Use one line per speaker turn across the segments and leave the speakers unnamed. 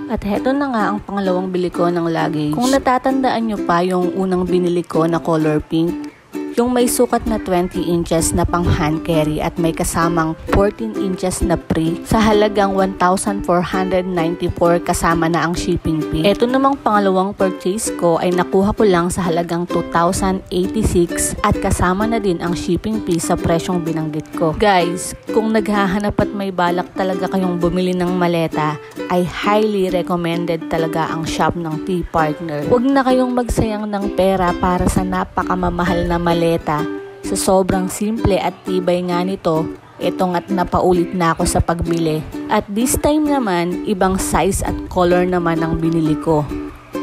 At heto na nga ang pangalawang bili ko ng luggage. Kung natatandaan nyo pa yung unang binili ko na color pink, yung may sukat na 20 inches na pang hand carry at may kasamang 14 inches na free sa halagang 1,494 kasama na ang shipping fee. Ito namang pangalawang purchase ko ay nakuha ko lang sa halagang 2,086 at kasama na din ang shipping fee sa presyong binanggit ko. Guys, kung naghahanap at may balak talaga kayong bumili ng maleta, ay highly recommended talaga ang shop ng T-Partner. Huwag na kayong magsayang ng pera para sa napakamamahal na maleta. Sa sobrang simple at tibay nga nito, ito nga't napaulit na ako sa pagbili. At this time naman, ibang size at color naman ang binili ko.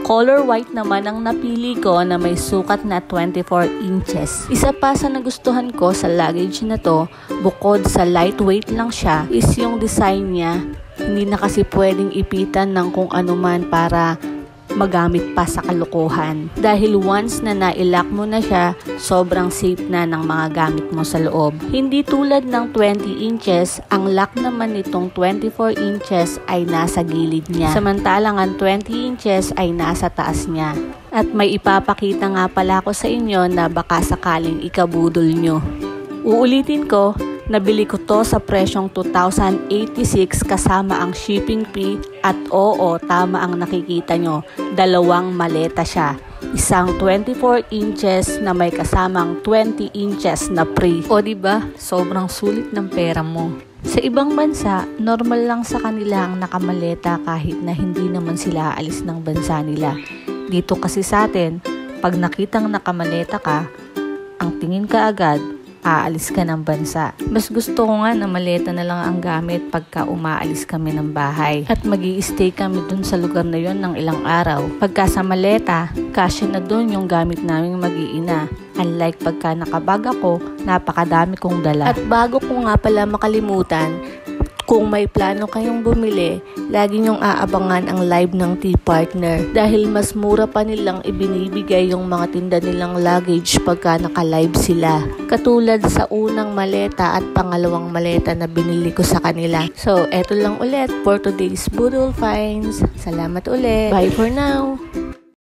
Color white naman ang napili ko na may sukat na 24 inches. Isa pa sa nagustuhan ko sa luggage na to, bukod sa lightweight lang siya, is yung design niya. Hindi na kasi pwedeng ipitan ng kung ano man para magamit pa sa kalokohan. Dahil once na nailock mo na siya, sobrang safe na ng mga gamit mo sa loob. Hindi tulad ng 20 inches, ang lock naman nitong 24 inches ay nasa gilid niya. Samantalang ang 20 inches ay nasa taas niya. At may ipapakita nga pala ko sa inyo na baka sakaling ikabudol nyo. Uulitin ko, nabili ko to sa presyong 2,086 kasama ang shipping fee at oo, tama ang nakikita nyo, dalawang maleta siya. Isang 24 inches na may kasamang 20 inches na free. O diba, sobrang sulit ng pera mo. Sa ibang bansa, normal lang sa kanila ang nakamaleta kahit na hindi naman sila aalis ng bansa nila. Dito kasi sa atin, pag nakitang nakamaleta ka, ang tingin ka agad, aalis ka ng bansa. Mas gusto ko nga na maleta na lang ang gamit pagka umaalis kami ng bahay. At magi-stay kami dun sa lugar na yon ng ilang araw. Pagka sa maleta, kasya na dun yung gamit naming mag-iina. Unlike pagka nakabag ako, napakadami kong dala. At bago ko nga pala makalimutan, kung may plano kayong bumili, lagi nyong aabangan ang live ng T-Partner dahil mas mura pa nilang ibinibigay yung mga tinda nilang luggage pagka naka-live sila. Katulad sa unang maleta at pangalawang maleta na binili ko sa kanila. So, eto lang ulit for today's Budol Finds. Salamat ulit. Bye for now!